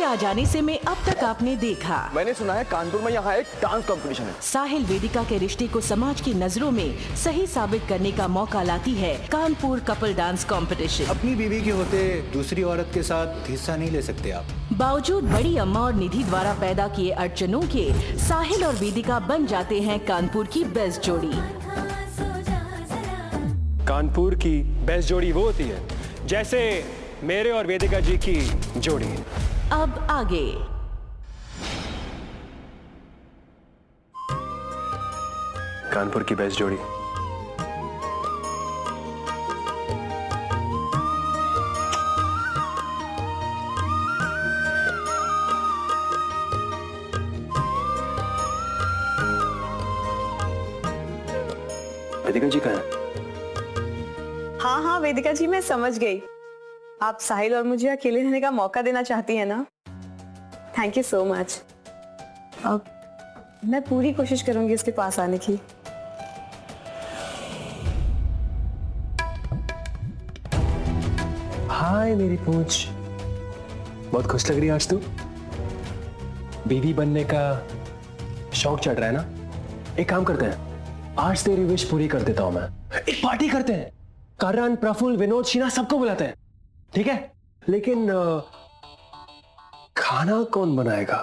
आ जाने से में अब तक आपने देखा। मैंने सुना है कानपुर में यहाँ एक डांस कंपटीशन है। साहिल वेदिका के रिश्ते को समाज की नजरों में सही साबित करने का मौका लाती है कानपुर कपल डांस कंपटीशन। अपनी बीवी के होते दूसरी औरत के साथ हिस्सा नहीं ले सकते आप। बावजूद बड़ी अम्मा और निधि द्वारा पैदा किए अड़चनों के साहिल और वेदिका बन जाते हैं कानपुर की बेस्ट जोड़ी। कानपुर की बेस्ट जोड़ी वो होती है जैसे मेरे और वेदिका जी की जोड़ी। अब आगे कानपुर की बेस्ट जोड़ी। वेदिका जी कहाँ है? हाँ वेदिका जी, मैं समझ गई। आप साहिल और मुझे अकेले रहने का मौका देना चाहती हैं ना। Thank you so much. अब मैं पूरी कोशिश करूंगी उसके पास आने की। हाय मेरी पूंछ, बहुत खुश लग रही है आज तू। बीवी बनने का शौक चढ़ रहा है ना? एक काम करते हैं, आज तेरी विश पूरी कर देता हूं मैं। एक पार्टी करते हैं, करण, प्रफुल्ल, विनोद, शीना सबको बुलाते हैं, ठीक है? लेकिन खाना कौन बनाएगा?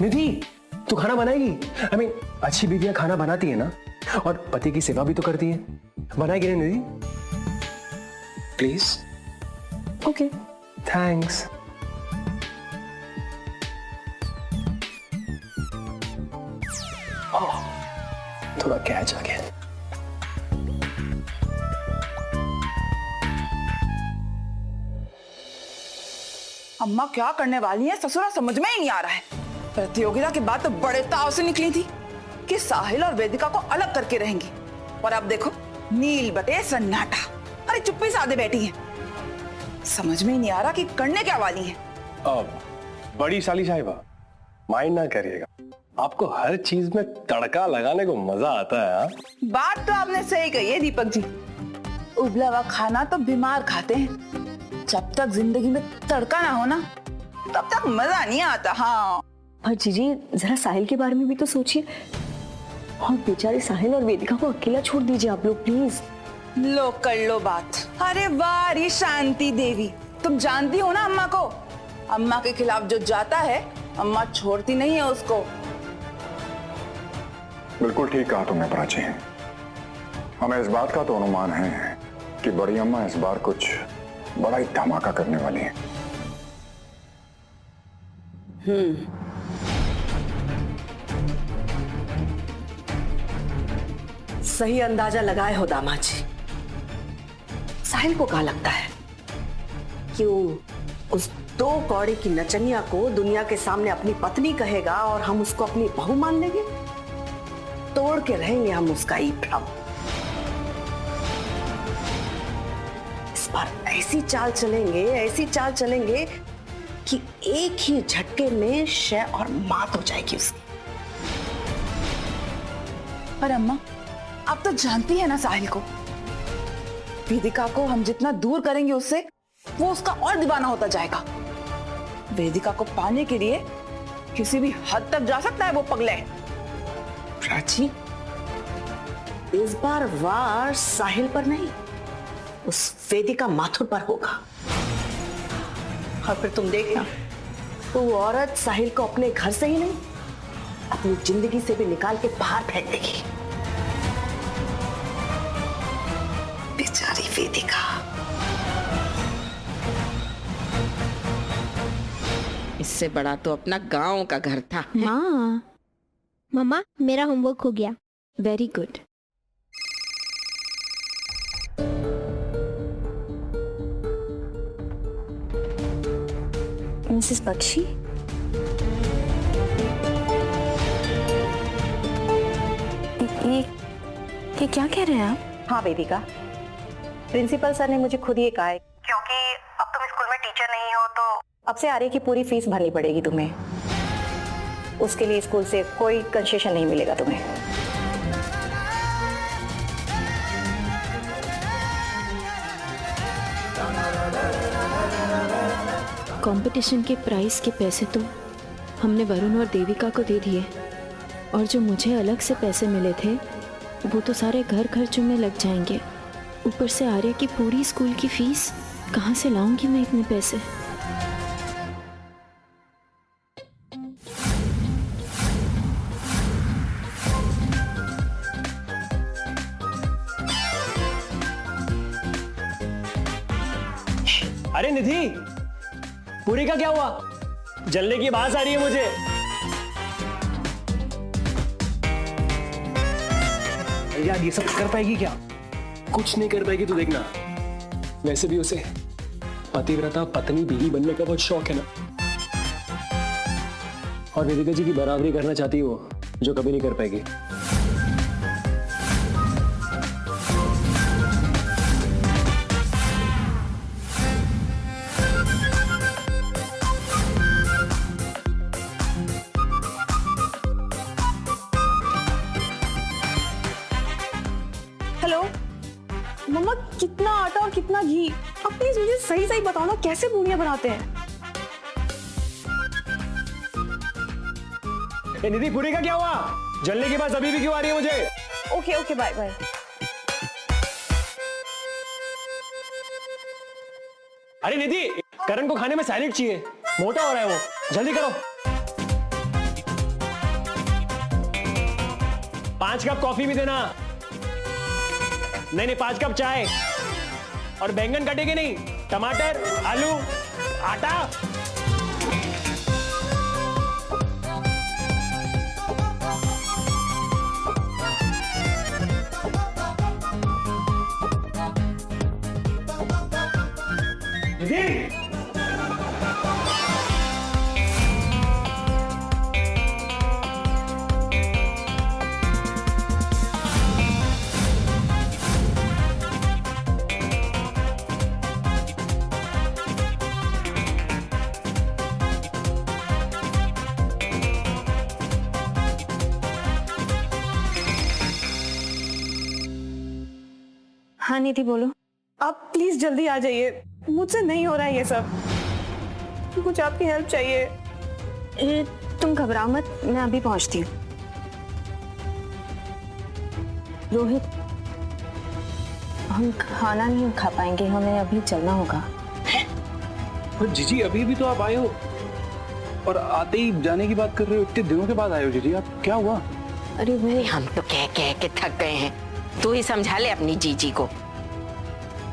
निधि, तू खाना बनाएगी? I mean, अच्छी बीवियां खाना बनाती है ना, और पति की सेवा भी तो करती है। बनाएगी ना निधि? प्लीज। Okay, thanks. थोड़ा कैच आ गया। अम्मा क्या करने वाली है ससुरा, समझ में ही नहीं आ रहा है। प्रतियोगिता के बाद तो बड़े ताव से निकली थी कि साहिल और वेदिका को अलग करके रहेंगी, और अब देखो नील बटे सन्नाटा। अरे चुप्पी साधे बैठी है, समझ में ही नहीं आ रहा कि करने क्या वाली है। अब बड़ी साली साहिबा, माइंड ना करिएगा, आपको हर चीज में तड़का लगाने को मजा आता है। हाँ? बात तो आपने सही कही है दीपक जी, उबला हुआ खाना तो बीमार खाते हैं, जब तक जिंदगी में तड़का ना हो ना तब तक मजा नहीं आता। हाँ, और जीजी जरा साहिल के बारे में भी तो सोचिए। और बेचारे साहिल और वेदिका को अकेला छोड़ दीजिए आप लोग प्लीज। लो कर लो बात। अरे वाह रे शांति देवी, तुम जानती हो ना अम्मा को, अम्मा के खिलाफ जो जाता है अम्मा छोड़ती नहीं है उसको। बिल्कुल ठीक कहा तुमने प्राची। हमें इस बात का तो अनुमान है कि बड़ी अम्मा इस बार कुछ बड़ा ही धमाका करने वाली है। सही अंदाजा लगाए हो दामाद जी। साहिल को क्या लगता है कि वो उस दो कौड़ी की नचनिया को दुनिया के सामने अपनी पत्नी कहेगा और हम उसको अपनी बहू मान लेंगे? तोड़ के रहेंगे हम उसका ये भ्रम। इस बार ऐसी चाल चलेंगे कि एक ही झटके में शय और मात हो जाएगी उसकी। पर अम्मा आप तो जानती है ना साहिल को, वेदिका को हम जितना दूर करेंगे उससे वो उसका और दीवाना होता जाएगा। वेदिका को पाने के लिए किसी भी हद तक जा सकता है वो पगले। प्राची, इस बार वार साहिल पर नहीं, उस वेदिका माथुर पर होगा। और फिर तुम देखना, वो औरत साहिल को अपने घर से ही नहीं, अपनी जिंदगी से भी निकाल के बाहर फेंक देगी। बेचारी वेदिका। इससे बड़ा तो अपना गांव का घर था। हाँ मम्मा, मेरा होमवर्क हो गया। Very good. मिसेस बख्शी, ये क्या कह रहे हैं आप? हाँ वेदिका, प्रिंसिपल सर ने मुझे खुद ये कहा है क्योंकि अब तुम स्कूल में टीचर नहीं हो तो अब से आर्य की पूरी फीस भरनी पड़ेगी तुम्हें। उसके लिए स्कूल से कोई कंसेशन नहीं मिलेगा तुम्हें। कंपटीशन के प्राइस के पैसे तो हमने वरुण और देविका को दे दिए, और जो मुझे अलग से पैसे मिले थे वो तो सारे घर खर्चों में लग जाएंगे। ऊपर से आर्या की पूरी स्कूल की फीस, कहाँ से लाऊंगी मैं इतने पैसे? अरे निधि, पूरी का क्या हुआ? जलने की आवाज आ रही है मुझे। यार ये सब कर पाएगी क्या? कुछ नहीं कर पाएगी, तू देखना। वैसे भी उसे पतिव्रता पत्नी बीवी बनने का बहुत शौक है ना, और वेदिका जी की बराबरी करना चाहती है वो, जो कभी नहीं कर पाएगी। हेलो मम्मा, कितना आटा और कितना घी? अब प्लीज मुझे सही सही बताओ ना, कैसे पूरियां बनाते हैं? ए निधि, पूरी का क्या हुआ? जलने की बात अभी भी क्यों आ रही है मुझे? Okay okay, bye bye. अरे निधि, करण को खाने में सैलेड चाहिए, मोटा हो रहा है वो, जल्दी करो। 5 कप कॉफी भी देना। नहीं 5 कप चाय, और बैंगन कटेंगे नहीं, टमाटर, आलू, आटा। हाँ निधि बोलो। आप प्लीज जल्दी आ जाइए, मुझसे नहीं हो रहा है ये सब, मुझे आपकी हेल्प चाहिए। तुम घबराओ मत, मैं अभी पहुंचती हूँ। रोहित, हम खाना नहीं खा पाएंगे, हमें अभी चलना होगा। जीजी अभी भी तो आप आए हो, और आते ही जाने की बात कर रहे हो? इतने दिनों के बाद आए हो जीजी, आप क्या हुआ? अरे भाई, हम तो कह कह के थक गए हैं, तू ही समझा ले अपनी जीजी को।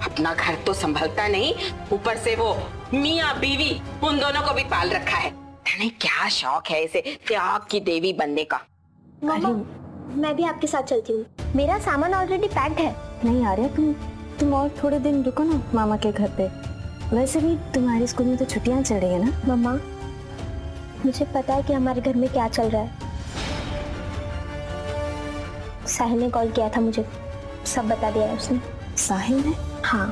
अपना घर तो संभलता नहीं, ऊपर से वो मियाँ बीवी, उन दोनों को भी पाल रखा है। नहीं क्या शौक है इसे त्याग की देवी बनने का। मम्मा, मैं भी आपके साथ चलती हूँ, मेरा सामान ऑलरेडी पैक्ड है। नहीं आ रहा, तुम और थोड़े दिन रुको ना मामा के घर पे। वैसे भी तुम्हारे स्कूल में तो छुट्टियां चल रही है ना। मम्मा, मुझे पता है कि हमारे घर में क्या चल रहा है। साहिल ने कॉल किया था मुझे, सब बता दिया है उसने। साहिल ने? हाँ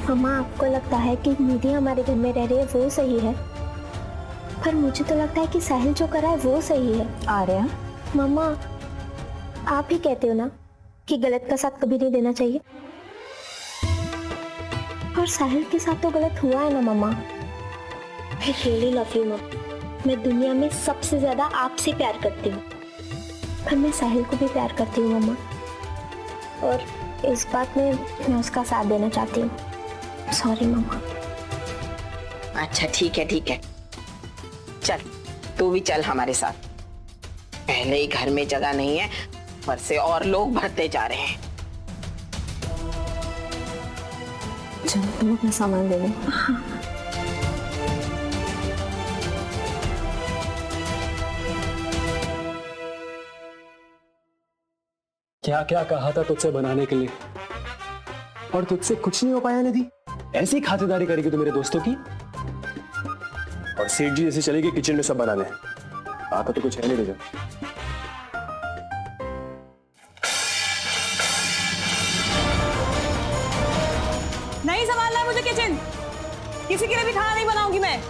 मम्मा, आपको लगता है कि निधि हमारे घर में रह रही है वो सही है, पर मुझे तो लगता है कि साहिल जो कर रहा है वो सही है। आर्या, मम्मा आप ही कहते हो ना कि गलत का साथ कभी नहीं देना चाहिए, और साहिल के साथ तो गलत हुआ है ना मम्मा। I really love you मम्मा, मैं दुनिया में सबसे ज्यादा आपसे प्यार करती हूँ, पर मैं साहिल को भी प्यार करती हूँ मम्मा, और इस बात में मैं उसका साथ देना चाहती हूँ। सॉरी मम्मा। अच्छा ठीक है ठीक है, चल तू भी चल हमारे साथ। पहले ही घर में जगह नहीं है, ऊपर से और लोग भरते जा रहे हैं। चल तुम अपना सामान ले लो। क्या क्या कहा था तुझसे बनाने के लिए, और तुझसे कुछ नहीं हो पाया निधि। ऐसी खातिरदारी करेगी तो मेरे दोस्तों की, और सेठ जी जैसे चलेगी किचन में सब बनाने। आता तो कुछ है नहीं तुझे। नहीं संभालना है मुझे किचन, किसी के लिए भी खाना नहीं बनाऊंगी मैं।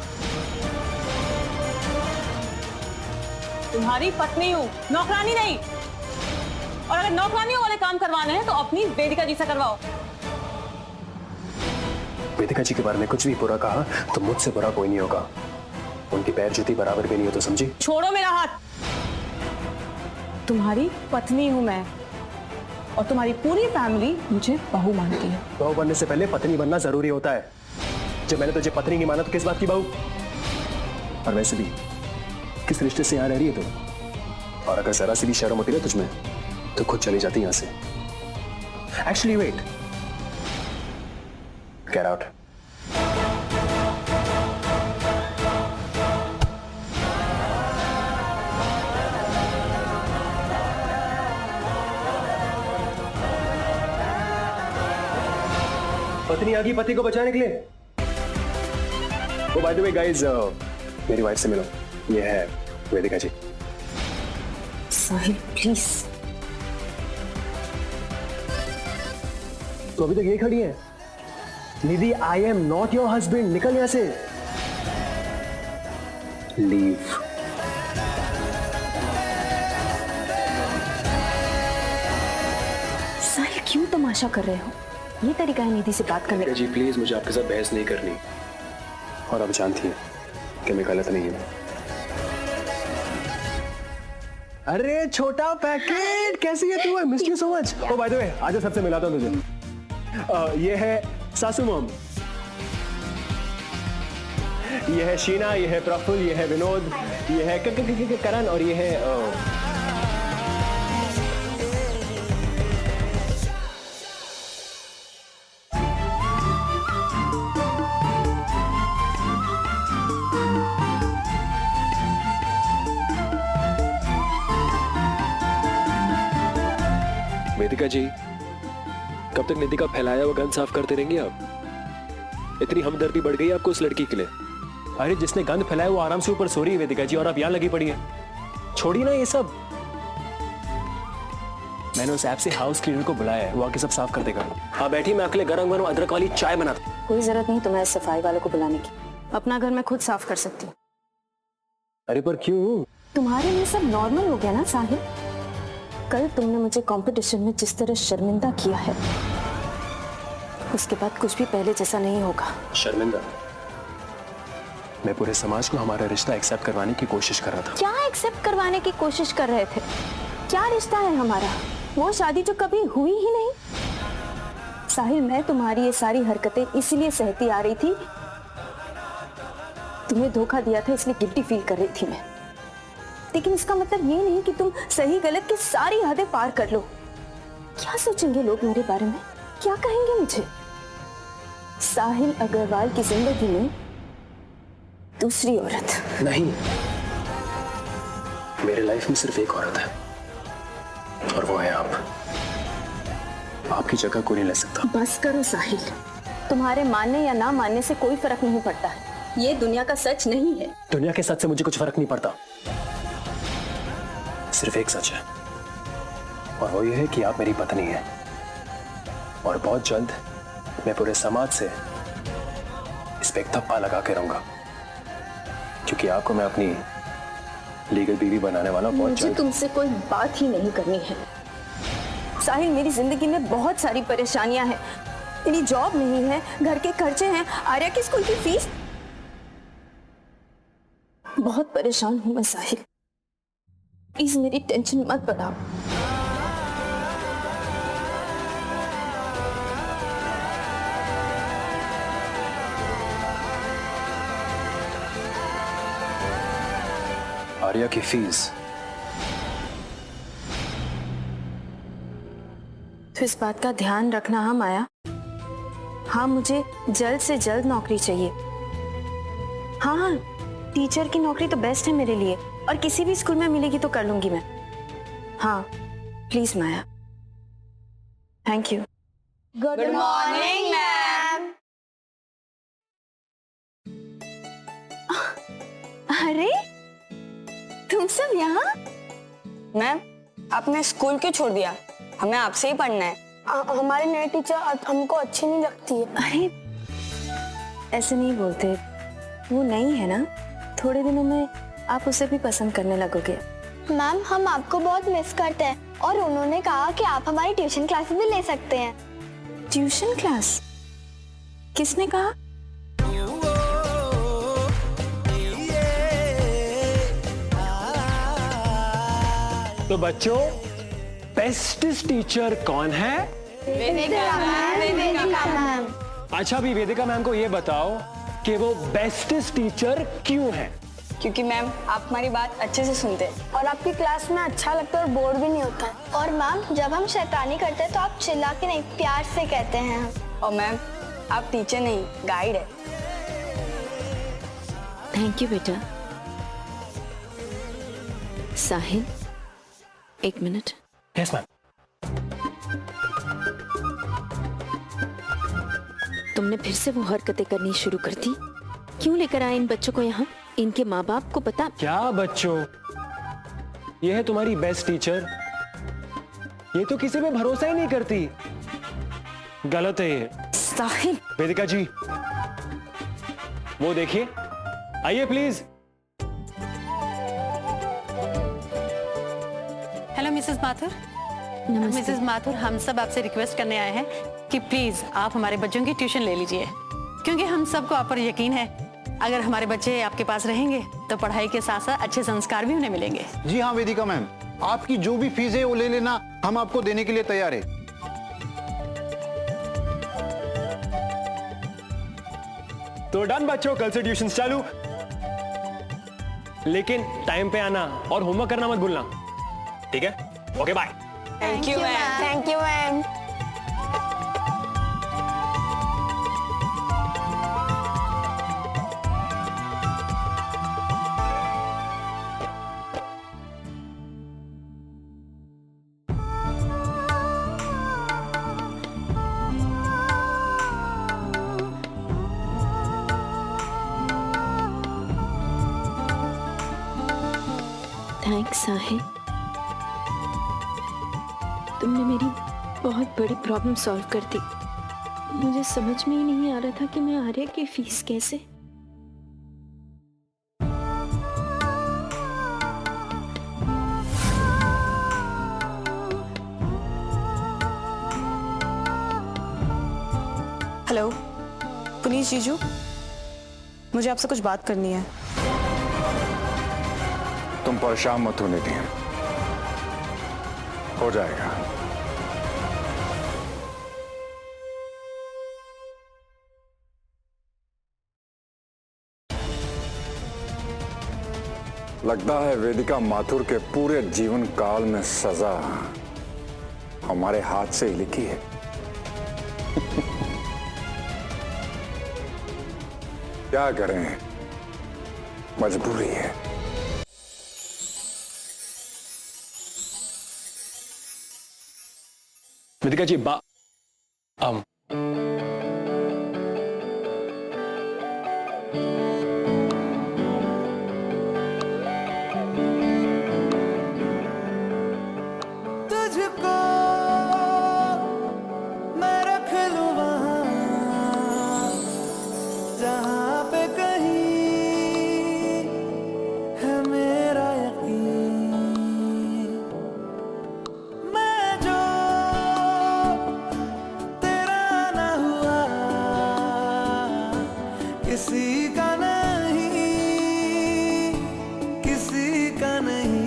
तुम्हारी पत्नी हूँ, नौकरानी नहीं। और अगर नौकरानियों वाले काम करवाने हैं तो अपनी वेदिका जी से करवाओ। वेदिका जी के बारे में कुछ भी बुरा कहा तो मुझसे बुरा कोई नहीं होगा। उनकी पैर जूती बराबर भी नहीं हो, तो समझी? छोड़ो मेरा हाथ। तुम्हारी पत्नी हूं मैं और तुम्हारी पूरी फैमिली मुझे बहू मानती है। बहू बनने से पहले पत्नी बनना जरूरी होता है। जब मैंने तुझे पत्नी नहीं माना तो किस बात की बहू? और वैसे भी किस रिश्ते से यहाँ रह रही है तुम? और अगर जरा सी भी शर्म होती ना तुझमें तो खुद चली जाती यहां से। Actually wait, get out. पत्नी आ गई पति को बचाने के लिए। Oh by the way guys, मेरी वाइफ से मिलो, ये है वेदिका जी। साहिल प्लीज। तो अभी तक ये खड़ी है। Nidhi, I am not your husband, निकल यहां से। लीव। साहिल क्यों तमाशा कर रहे हो? ये तरीका है निधि से बात करने का? जी प्लीज, मुझे आपके साथ बहस नहीं करनी। और अब जानती है कि मैं गलत नहीं हूं। अरे छोटा पैकेट, कैसी है तू? I miss you so much. Oh by the way, आजा सबसे मिलाता हूं तुझे। ये है सासू मॉम, ये है शीना, ये है प्रफुल्ल, ये है विनोद, ये है करण और ये है वेदिका जी। कब तक निधि का फैलाया हुआ गंद साफ करते रहेंगे आप? इतनी हमदर्दी बढ़ गई आपको उस लड़की के लिए। अरे जिसने गंद फैलाया वो आराम से ऊपर सो रही है वेदिका जी, और आप यहां लगी पड़ी है। छोड़ी ना ये सब। मैंने उस ऐप से हाउस क्लीनर को बुलाया है, वो आके सब साफ कर देगा। हाँ बैठी, मैं अकेले गरम गरम अदरक वाली चाय बनाता। कोई जरूरत नहीं तुम्हें सफाई वालों को बुलाने की, अपना घर मैं खुद साफ कर सकती हूँ। अरे पर क्यों? तुम्हारे लिए सब नॉर्मल हो गया ना साहिल? कल तुमने मुझे कंपटीशन में जिस तरह शर्मिंदा किया है, उसके बाद कुछ भी पहले जैसा नहीं होगा। शर्मिंदा? मैं पूरे समाज को हमारा रिश्ता एक्सेप्ट करवाने की कोशिश कर रहा था। क्या एक्सेप्ट करवाने की कोशिश कर रहे थे? क्या रिश्ता है हमारा? वो शादी जो कभी हुई ही नहीं। साहिल, मैं तुम्हारी ये सारी हरकतें इसलिए सहती आ रही थी, तुम्हें धोखा दिया था इसलिए गिल्टी फील कर रही थी मैं। लेकिन इसका मतलब ये नहीं कि तुम सही गलत की सारी हदें पार कर लो। क्या सोचेंगे लोग मेरे बारे में? क्या कहेंगे मुझे? साहिल अग्रवाल की जिंदगी में दूसरी औरत नहीं, मेरे लाइफ में सिर्फ एक औरत है और वो है आप। आपकी जगह कोई नहीं ले सकता। बस करो साहिल, तुम्हारे मानने या ना मानने से कोई फर्क नहीं पड़ता है। ये दुनिया का सच नहीं है। दुनिया के सच से मुझे कुछ फर्क नहीं पड़ता। सिर्फ एक सच है और वो ये है कि आप मेरी पत्नी हैं, और बहुत जल्द मैं पूरे समाज से इस पे एक थप्पा लगा के रहूंगा, क्योंकि आपको मैं अपनी लीगल बीवी बनाने वाला हूं बहुत मुझे जल्द। तुमसे कोई बात ही नहीं करनी है साहिल। मेरी जिंदगी में बहुत सारी परेशानियां हैं। मेरी जॉब नहीं है, घर के खर्चे हैं, आर्या की स्कूल की फीस। बहुत परेशान हूं मैं साहिल, प्लीज मेरी टेंशन मत बढ़ाओ। आर्या की फीस? तो इस बात का ध्यान रखना हाँ माया। हाँ, मुझे जल्द से जल्द नौकरी चाहिए। हाँ हाँ, टीचर की नौकरी तो बेस्ट है मेरे लिए, और किसी भी स्कूल में मिलेगी तो कर लूंगी मैं। हाँ please Maya. Thank you. Good morning ma'am. अरे तुम सब यहाँ? मैम, आपने स्कूल क्यों छोड़ दिया? हमें आपसे ही पढ़ना है। हमारे नए टीचर हमको अच्छी नहीं लगती है। अरे ऐसे नहीं बोलते, वो नई है ना, थोड़े दिनों में आप उसे भी पसंद करने लगोगे। मैम, हम आपको बहुत मिस करते हैं और उन्होंने कहा कि आप हमारी ट्यूशन क्लासेस भी ले सकते हैं। Tuition class? किसने कहा? तो बच्चों, बेस्टेस्ट टीचर कौन है? वेदिका मैम। अच्छा, अभी वेदिका मैम को ये बताओ कि वो बेस्टेस्ट टीचर क्यों है? क्योंकि मैम आप हमारी बात अच्छे से सुनते हैं और आपकी क्लास में अच्छा लगता है और बोर भी नहीं होता है। और मैम, जब हम शैतानी करते हैं तो आप चिल्ला के नहीं, प्यार से कहते हैं हम। और मैम आप टीचर नहीं, गाइड है। थैंक यू बेटा। साहिल, एक मिनट। Yes ma'am. तुमने फिर से वो हरकतें करनी शुरू कर दी। क्यों लेकर आए इन बच्चों को यहाँ? इनके माँ बाप को पता? क्या बच्चों, ये है तुम्हारी बेस्ट टीचर। ये तो किसी पे भरोसा ही नहीं करती। गलत है ये। साहिल। वेदिका जी, वो देखिए, आइए प्लीज। Hello Mrs Mathur. नमस्ते। मिसेस माथुर, हम सब आपसे रिक्वेस्ट करने आए हैं कि प्लीज आप हमारे बच्चों की ट्यूशन ले लीजिए, क्योंकि हम सबको आप पर यकीन है अगर हमारे बच्चे आपके पास रहेंगे तो पढ़ाई के साथ साथ अच्छे संस्कार भी उन्हें मिलेंगे। जी हाँ वेदिका मैम, आपकी जो भी फीस है वो ले लेना, हम आपको देने के लिए तैयार है। तो डन बच्चों, कल से ट्यूशन चालू, लेकिन टाइम पे आना और होमवर्क करना मत भूलना, ठीक है? Okay bye. Thank you ma'am. Thank you ma'am. Thanks Sahil, तुमने मेरी बहुत बड़ी प्रॉब्लम सॉल्व कर दी। मुझे समझ में ही नहीं आ रहा था कि मैं आर्या की फीस कैसे। हेलो पुनीत जीजू, मुझे आपसे कुछ बात करनी है। तुम परेशान मत होने दी, हो जाएगा। लगता है वेदिका माथुर के पूरे जीवन काल में सजा हमारे हाथ से ही लिखी है। क्या करें, मजबूरी है। वेदिका जी, तुझको मैं रख लूं वहां जहां पे कहीं है मेरा यकीन। मैं जो तेरा ना हुआ किसी का नहीं, किसी का नहीं।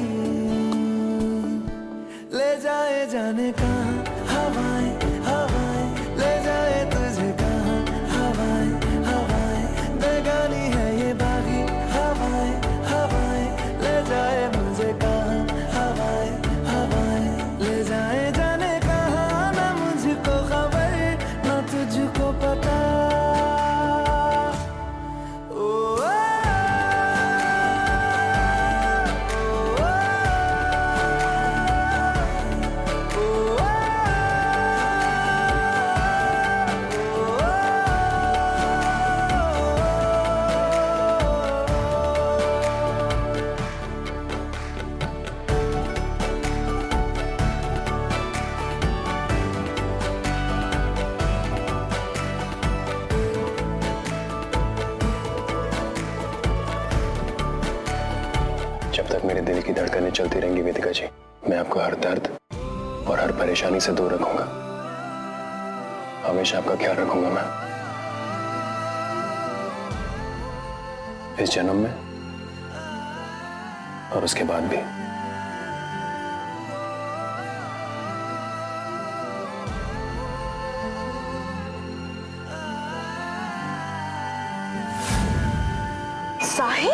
ले जाए जाने कहाँ हवाएं हवाएं, ले जाए तुझे कहाँ हवाएं हवाएं। बेगानी है ये बागी हवाएं हवाएं, ले जाए मुझे कहाँ हवाएं हवाएं। ले जाए जाने कहाँ, ना मुझको खबर ना तुझको पता। जब तक मेरे दिल की धड़कनें चलती रहेंगी वेदिका जी, मैं आपको हर दर्द और हर परेशानी से दूर रखूंगा। हमेशा आपका ख्याल रखूंगा मैं। इस जन्म में और उसके बाद भी। साहिल,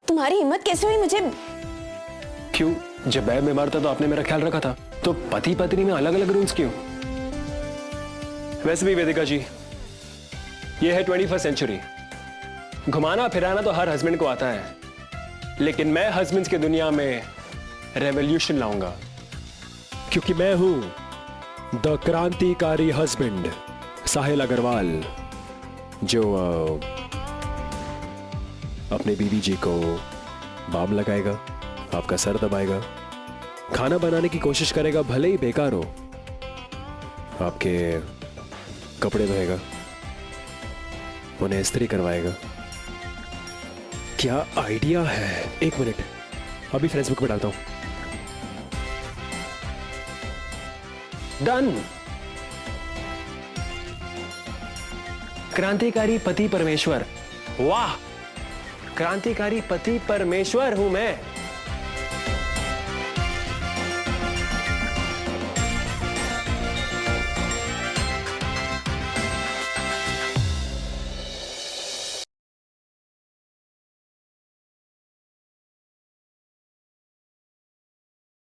तुम्हारी हिम्मत कैसे हुई मुझे? क्यों? जब मैं बीमार था तो आपने मेरा ख्याल रखा था, तो पति पत्नी में अलग अलग रूल्स क्यों? वैसे भी वेदिका जी, ये है 21st सेंचुरी। घुमाना फिराना तो हर हस्बैंड को आता है, लेकिन मैं हस्बैंड्स की दुनिया में रेवोल्यूशन लाऊंगा, क्योंकि मैं हूं द क्रांतिकारी हस्बैंड साहिल अग्रवाल, जो अपने बीवी जी को बाम लगाएगा, आपका सर दबाएगा, खाना बनाने की कोशिश करेगा भले ही बेकार हो, आपके कपड़े धोएगा, उन्हें इस्त्री करवाएगा। क्या आइडिया है! एक मिनट, अभी फेसबुक पे डालता हूं। डन! क्रांतिकारी पति परमेश्वर। वाह, क्रांतिकारी पति परमेश्वर हूं मैं।